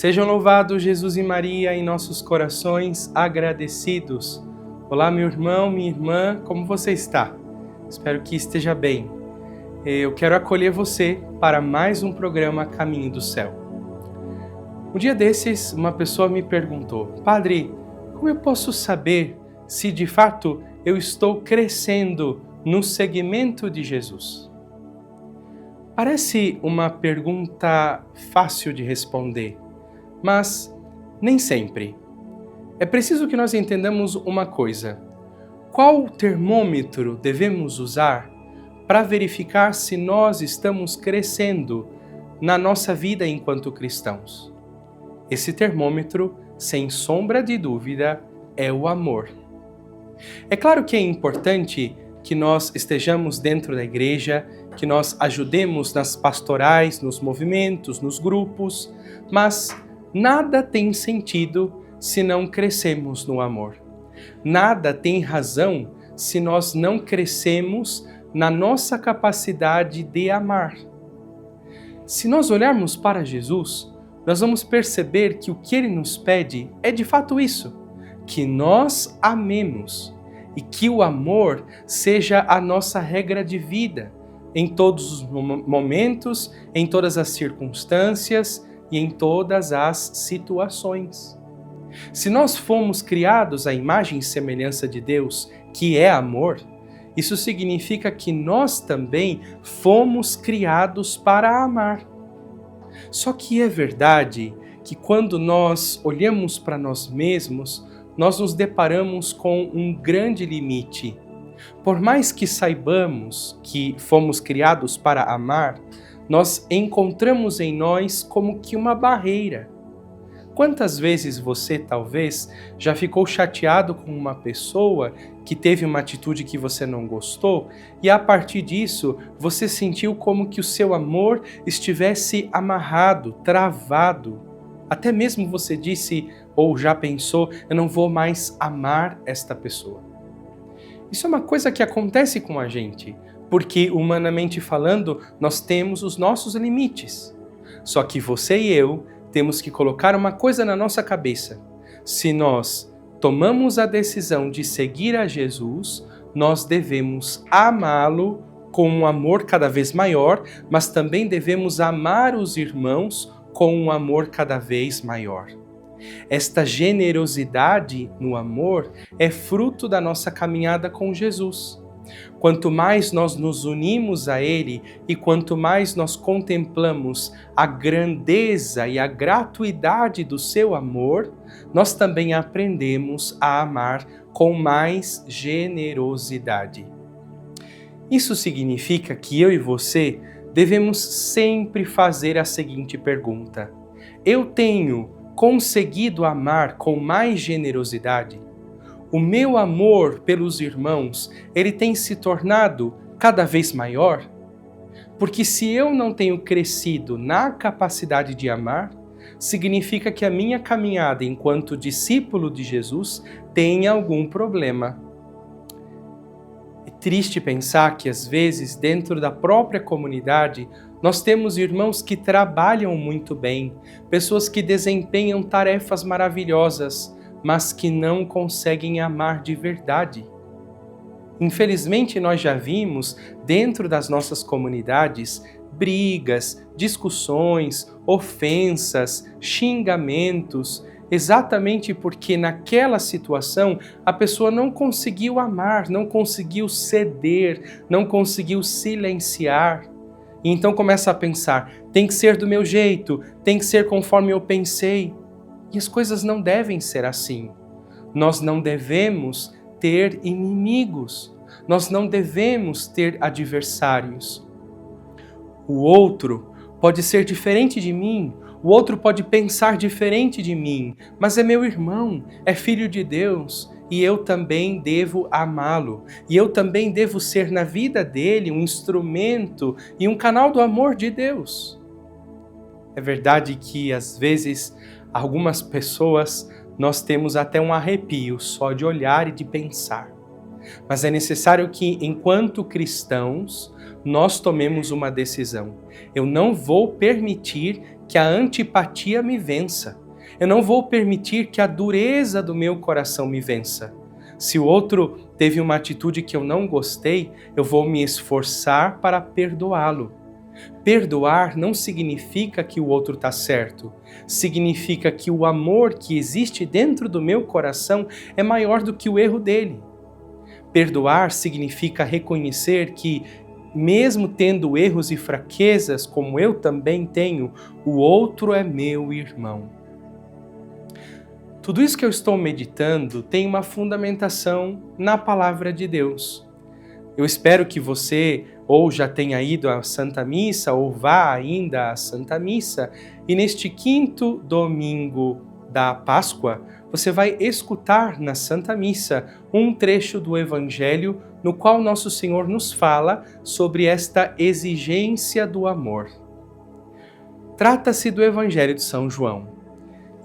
Sejam louvados Jesus e Maria em nossos corações agradecidos. Olá, meu irmão, minha irmã, como você está? Espero que esteja bem. Eu quero acolher você para mais um programa Caminho do Céu. Um dia desses, uma pessoa me perguntou: Padre, como eu posso saber se de fato eu estou crescendo no seguimento de Jesus? Parece uma pergunta fácil de responder, mas nem sempre. É preciso que nós entendamos uma coisa: qual termômetro devemos usar para verificar se nós estamos crescendo na nossa vida enquanto cristãos? Esse termômetro, sem sombra de dúvida, é o amor. É claro que é importante que nós estejamos dentro da igreja, que nós ajudemos nas pastorais, nos movimentos, nos grupos, mas nada tem sentido se não crescemos no amor. Nada tem razão se nós não crescemos na nossa capacidade de amar. Se nós olharmos para Jesus, nós vamos perceber que o que ele nos pede é de fato isso, que nós amemos e que o amor seja a nossa regra de vida em todos os momentos, em todas as circunstâncias e em todas as situações. Se nós fomos criados à imagem e semelhança de Deus, que é amor, isso significa que nós também fomos criados para amar. Só que é verdade que quando nós olhamos para nós mesmos, nós nos deparamos com um grande limite. Por mais que saibamos que fomos criados para amar, nós encontramos em nós como que uma barreira. Quantas vezes você, talvez, já ficou chateado com uma pessoa que teve uma atitude que você não gostou e a partir disso você sentiu como que o seu amor estivesse amarrado, travado? Até mesmo você disse ou já pensou: eu não vou mais amar esta pessoa. Isso é uma coisa que acontece com a gente, porque humanamente falando, nós temos os nossos limites. Só que você e eu temos que colocar uma coisa na nossa cabeça: se nós tomamos a decisão de seguir a Jesus, nós devemos amá-lo com um amor cada vez maior, mas também devemos amar os irmãos com um amor cada vez maior. Esta generosidade no amor é fruto da nossa caminhada com Jesus. Quanto mais nós nos unimos a Ele e quanto mais nós contemplamos a grandeza e a gratuidade do seu amor, nós também aprendemos a amar com mais generosidade. Isso significa que eu e você devemos sempre fazer a seguinte pergunta: eu tenho conseguido amar com mais generosidade? O meu amor pelos irmãos, ele tem se tornado cada vez maior? Porque se eu não tenho crescido na capacidade de amar, significa que a minha caminhada enquanto discípulo de Jesus tem algum problema. É triste pensar que às vezes dentro da própria comunidade nós temos irmãos que trabalham muito bem, pessoas que desempenham tarefas maravilhosas, mas que não conseguem amar de verdade. Infelizmente, nós já vimos, dentro das nossas comunidades, brigas, discussões, ofensas, xingamentos, exatamente porque naquela situação a pessoa não conseguiu amar, não conseguiu ceder, não conseguiu silenciar. E então começa a pensar: tem que ser do meu jeito, tem que ser conforme eu pensei. E as coisas não devem ser assim. Nós não devemos ter inimigos. Nós não devemos ter adversários. O outro pode ser diferente de mim, o outro pode pensar diferente de mim, mas é meu irmão, é filho de Deus, e eu também devo amá-lo. E eu também devo ser na vida dele um instrumento e um canal do amor de Deus. É verdade que, às vezes, algumas pessoas nós temos até um arrepio só de olhar e de pensar. Mas é necessário que, enquanto cristãos, nós tomemos uma decisão. Eu não vou permitir que a antipatia me vença. Eu não vou permitir que a dureza do meu coração me vença. Se o outro teve uma atitude que eu não gostei, eu vou me esforçar para perdoá-lo. Perdoar não significa que o outro está certo. Significa que o amor que existe dentro do meu coração é maior do que o erro dele. Perdoar significa reconhecer que, mesmo tendo erros e fraquezas, como eu também tenho, o outro é meu irmão. Tudo isso que eu estou meditando tem uma fundamentação na Palavra de Deus. Eu espero que você ou já tenha ido à Santa Missa ou vá ainda à Santa Missa e neste 5º domingo da Páscoa você vai escutar na Santa Missa um trecho do Evangelho no qual Nosso Senhor nos fala sobre esta exigência do amor. Trata-se do Evangelho de São João.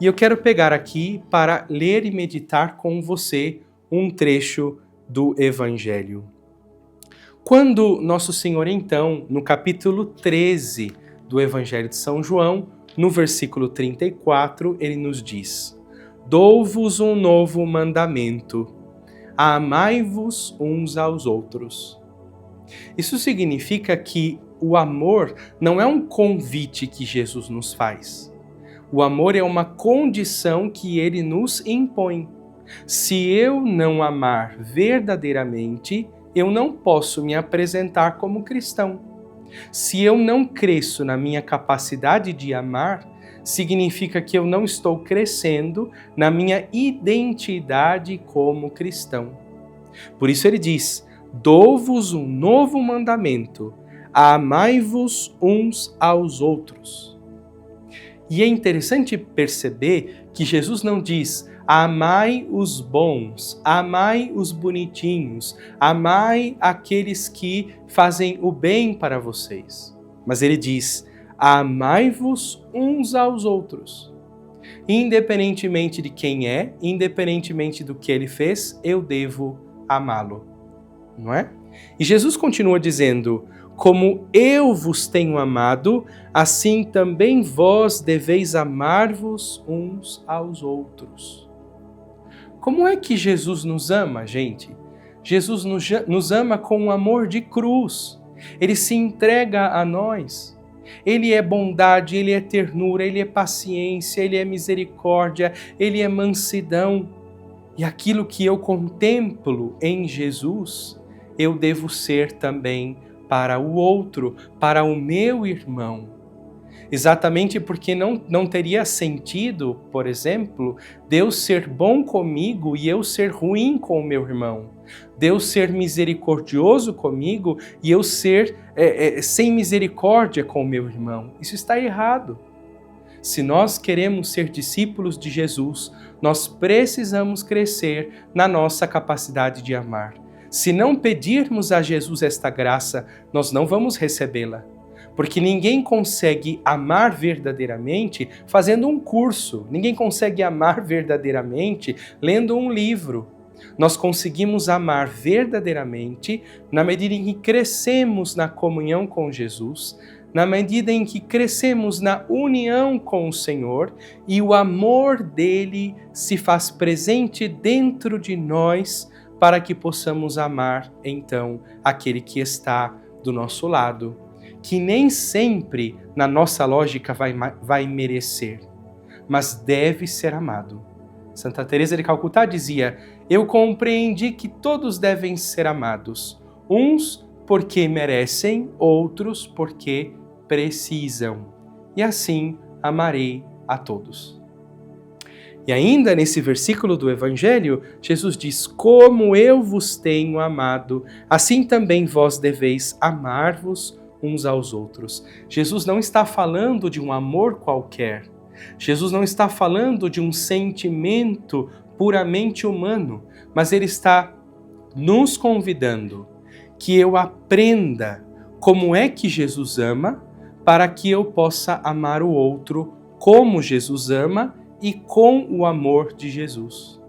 E eu quero pegar aqui para ler e meditar com você um trecho do Evangelho. Quando Nosso Senhor, então, no capítulo 13 do Evangelho de São João, no versículo 34, ele nos diz: Dou-vos um novo mandamento, amai-vos uns aos outros. Isso significa que o amor não é um convite que Jesus nos faz. O amor é uma condição que ele nos impõe. Se eu não amar verdadeiramente, eu não posso me apresentar como cristão. Se eu não cresço na minha capacidade de amar, significa que eu não estou crescendo na minha identidade como cristão. Por isso ele diz: dou-vos um novo mandamento, amai-vos uns aos outros. E é interessante perceber que Jesus não diz: amai os bons, amai os bonitinhos, amai aqueles que fazem o bem para vocês. Mas ele diz: amai-vos uns aos outros. Independentemente de quem é, independentemente do que ele fez, eu devo amá-lo. Não é? E Jesus continua dizendo: como eu vos tenho amado, assim também vós deveis amar-vos uns aos outros. Como é que Jesus nos ama, gente? Jesus nos ama com um amor de cruz. Ele se entrega a nós. Ele é bondade, ele é ternura, ele é paciência, ele é misericórdia, ele é mansidão. E aquilo que eu contemplo em Jesus, eu devo ser também para o outro, para o meu irmão. Exatamente porque não teria sentido, por exemplo, Deus ser bom comigo e eu ser ruim com o meu irmão. Deus ser misericordioso comigo e eu ser sem misericórdia com o meu irmão. Isso está errado. Se nós queremos ser discípulos de Jesus, nós precisamos crescer na nossa capacidade de amar. Se não pedirmos a Jesus esta graça, nós não vamos recebê-la. Porque ninguém consegue amar verdadeiramente fazendo um curso. Ninguém consegue amar verdadeiramente lendo um livro. Nós conseguimos amar verdadeiramente na medida em que crescemos na comunhão com Jesus, na medida em que crescemos na união com o Senhor e o amor dele se faz presente dentro de nós, para que possamos amar, então, aquele que está do nosso lado, que nem sempre, na nossa lógica, vai merecer, mas deve ser amado. Santa Teresa de Calcutá dizia: eu compreendi que todos devem ser amados, uns porque merecem, outros porque precisam, e assim amarei a todos. E ainda nesse versículo do Evangelho, Jesus diz: como eu vos tenho amado, assim também vós deveis amar-vos uns aos outros. Jesus não está falando de um amor qualquer. Jesus não está falando de um sentimento puramente humano, mas ele está nos convidando que eu aprenda como é que Jesus ama, para que eu possa amar o outro como Jesus ama e com o amor de Jesus.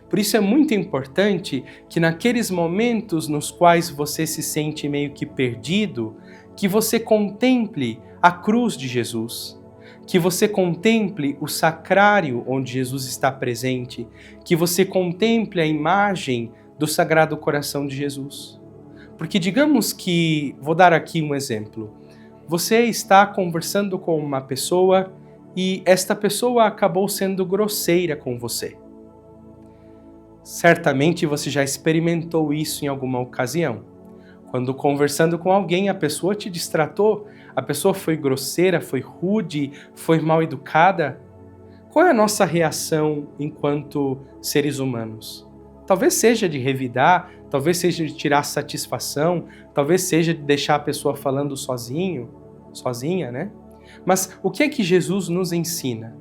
Por isso é muito importante que naqueles momentos nos quais você se sente meio que perdido, que você contemple a cruz de Jesus. que você contemple o sacrário onde Jesus está presente, que você contemple a imagem do Sagrado Coração de Jesus. Porque digamos que, vou dar aqui um exemplo, você está conversando com uma pessoa e esta pessoa acabou sendo grosseira com você. Certamente você já experimentou isso em alguma ocasião. Quando conversando com alguém, a pessoa te distratou, a pessoa foi grosseira, foi rude, foi mal educada. Qual é a nossa reação enquanto seres humanos? Talvez seja de revidar, talvez seja de tirar satisfação, talvez seja de deixar a pessoa falando sozinha, né? Mas o que é que Jesus nos ensina?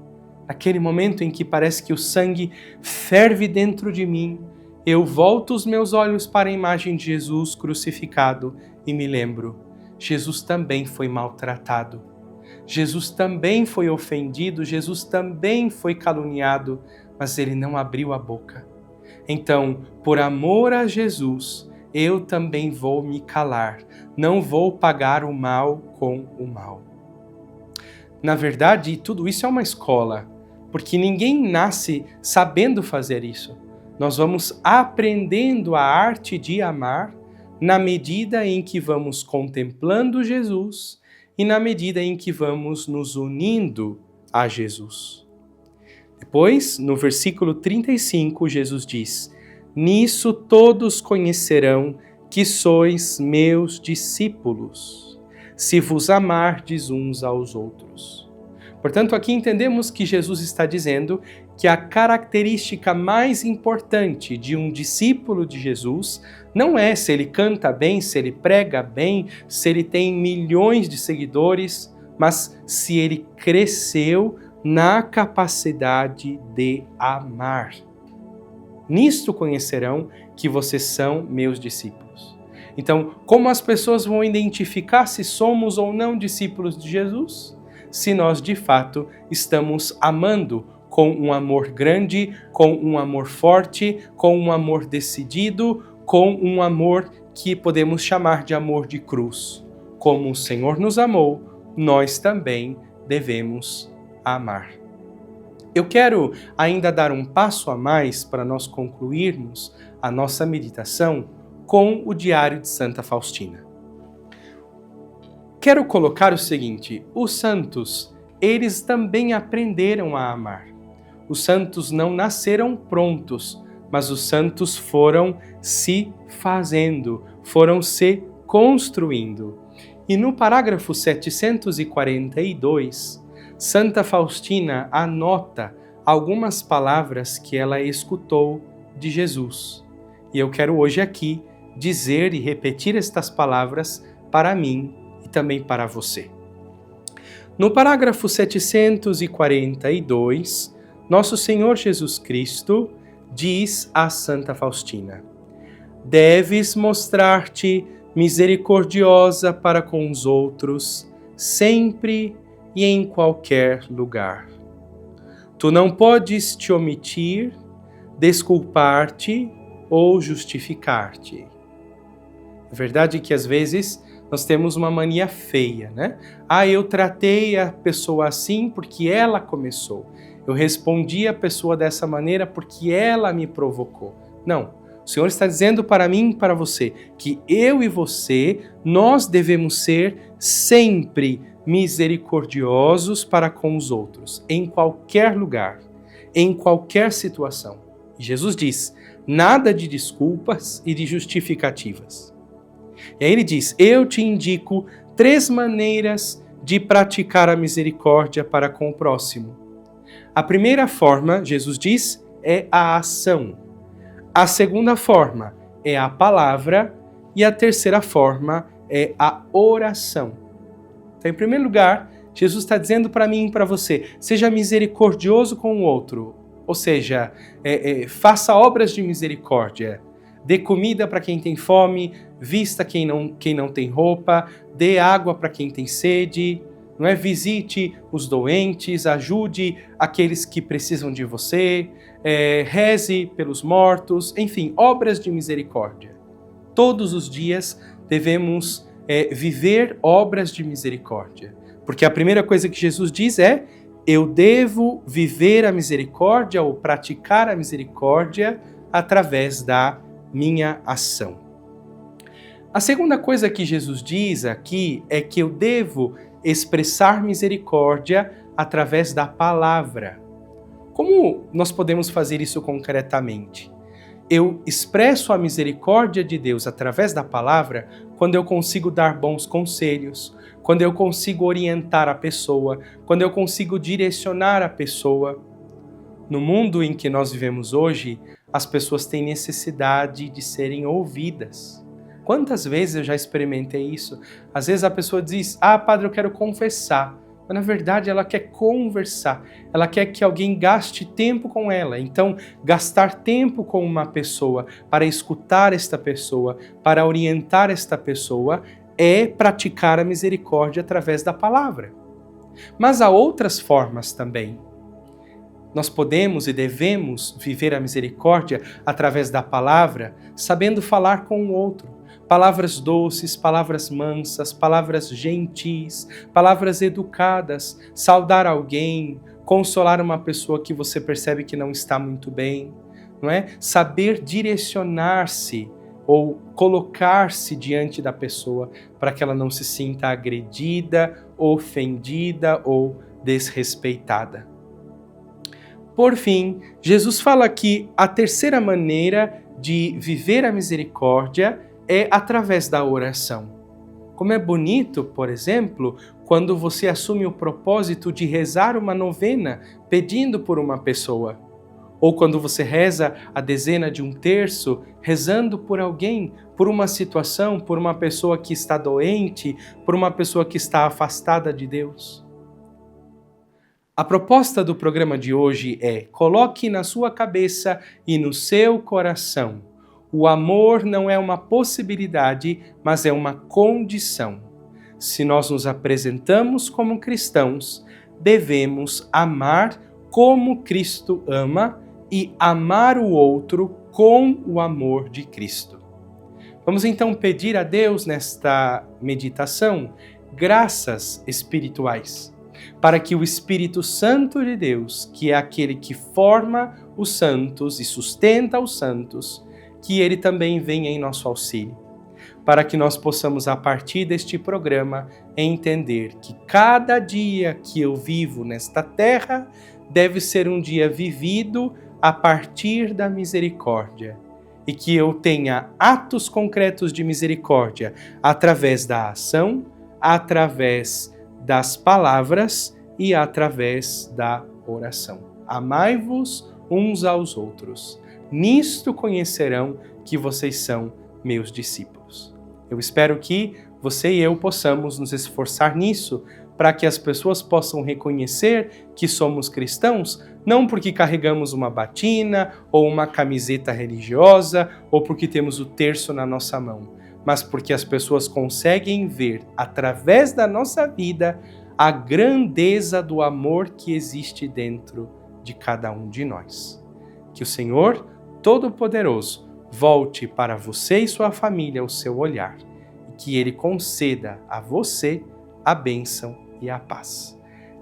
Naquele momento em que parece que o sangue ferve dentro de mim, eu volto os meus olhos para a imagem de Jesus crucificado e me lembro, Jesus também foi maltratado, Jesus também foi ofendido, Jesus também foi caluniado, mas ele não abriu a boca. Então, por amor a Jesus, eu também vou me calar, não vou pagar o mal com o mal. Na verdade, tudo isso é uma escola, porque ninguém nasce sabendo fazer isso. Nós vamos aprendendo a arte de amar na medida em que vamos contemplando Jesus e na medida em que vamos nos unindo a Jesus. Depois, no versículo 35, Jesus diz: "Nisso todos conhecerão que sois meus discípulos, se vos amardes uns aos outros." Portanto, aqui entendemos que Jesus está dizendo que a característica mais importante de um discípulo de Jesus não é se ele canta bem, se ele prega bem, se ele tem milhões de seguidores, mas se ele cresceu na capacidade de amar. Nisto conhecerão que vocês são meus discípulos. Então, como as pessoas vão identificar se somos ou não discípulos de Jesus? Se nós, de fato, estamos amando com um amor grande, com um amor forte, com um amor decidido, com um amor que podemos chamar de amor de cruz. Como o Senhor nos amou, nós também devemos amar. Eu quero ainda dar um passo a mais para nós concluirmos a nossa meditação com o Diário de Santa Faustina. Quero colocar o seguinte: os santos, eles também aprenderam a amar. Os santos não nasceram prontos, mas os santos foram se fazendo, foram se construindo. E no parágrafo 742, Santa Faustina anota algumas palavras que ela escutou de Jesus. E eu quero hoje aqui dizer e repetir estas palavras para mim e também para você. No parágrafo 742, Nosso Senhor Jesus Cristo diz a Santa Faustina: "Deves mostrar-te misericordiosa para com os outros, sempre e em qualquer lugar. Tu não podes te omitir, desculpar-te ou justificar-te." É verdade que às vezes nós temos uma mania feia, né? Eu tratei a pessoa assim porque ela começou. Eu respondi a pessoa dessa maneira porque ela me provocou. Não. O Senhor está dizendo para mim e para você que eu e você, nós devemos ser sempre misericordiosos para com os outros, em qualquer lugar, em qualquer situação. E Jesus diz: nada de desculpas e de justificativas. E aí ele diz: eu te indico 3 maneiras de praticar a misericórdia para com o próximo. A primeira forma, Jesus diz, é a ação. A segunda forma é a palavra e a terceira forma é a oração. Então, em primeiro lugar, Jesus está dizendo para mim e para você: seja misericordioso com o outro, ou seja, faça obras de misericórdia. Dê comida para quem tem fome, vista quem não tem roupa, dê água para quem tem sede, não é? Visite os doentes, ajude aqueles que precisam de você, reze pelos mortos, enfim, obras de misericórdia. Todos os dias devemos viver obras de misericórdia. Porque a primeira coisa que Jesus diz é: eu devo viver a misericórdia ou praticar a misericórdia através da minha ação. A segunda coisa que Jesus diz aqui é que eu devo expressar misericórdia através da palavra. Como nós podemos fazer isso concretamente? Eu expresso a misericórdia de Deus através da palavra quando eu consigo dar bons conselhos, quando eu consigo orientar a pessoa, quando eu consigo direcionar a pessoa. No mundo em que nós vivemos hoje, as pessoas têm necessidade de serem ouvidas. Quantas vezes eu já experimentei isso? Às vezes a pessoa diz: ah, padre, eu quero confessar. Mas na verdade ela quer conversar, ela quer que alguém gaste tempo com ela. Então, gastar tempo com uma pessoa para escutar esta pessoa, para orientar esta pessoa, é praticar a misericórdia através da palavra. Mas há outras formas também. Nós podemos e devemos viver a misericórdia através da palavra, sabendo falar com o outro. Palavras doces, palavras mansas, palavras gentis, palavras educadas, saudar alguém, consolar uma pessoa que você percebe que não está muito bem, não é? Saber direcionar-se ou colocar-se diante da pessoa para que ela não se sinta agredida, ofendida ou desrespeitada. Por fim, Jesus fala que a terceira maneira de viver a misericórdia é através da oração. Como é bonito, por exemplo, quando você assume o propósito de rezar uma novena pedindo por uma pessoa. Ou quando você reza a dezena de um terço, rezando por alguém, por uma situação, por uma pessoa que está doente, por uma pessoa que está afastada de Deus. A proposta do programa de hoje é: coloque na sua cabeça e no seu coração. O amor não é uma possibilidade, mas é uma condição. Se nós nos apresentamos como cristãos, devemos amar como Cristo ama e amar o outro com o amor de Cristo. Vamos então pedir a Deus nesta meditação graças espirituais, para que o Espírito Santo de Deus, que é aquele que forma os santos e sustenta os santos, que ele também venha em nosso auxílio, para que nós possamos, a partir deste programa, entender que cada dia que eu vivo nesta terra deve ser um dia vivido a partir da misericórdia, e que eu tenha atos concretos de misericórdia através da ação, através das palavras e através da oração. Amai-vos uns aos outros. Nisto conhecerão que vocês são meus discípulos. Eu espero que você e eu possamos nos esforçar nisso, para que as pessoas possam reconhecer que somos cristãos, não porque carregamos uma batina ou uma camiseta religiosa ou porque temos o terço na nossa mão, mas porque as pessoas conseguem ver, através da nossa vida, a grandeza do amor que existe dentro de cada um de nós. Que o Senhor Todo-Poderoso volte para você e sua família o seu olhar, e que Ele conceda a você a bênção e a paz.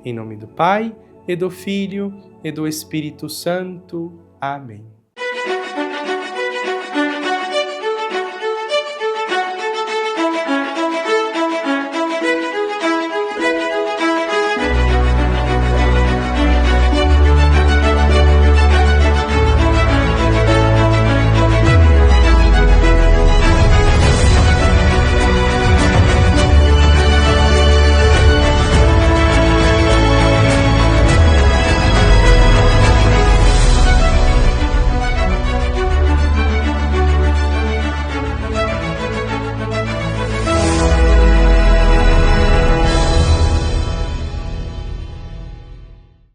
Em nome do Pai, e do Filho, e do Espírito Santo. Amém.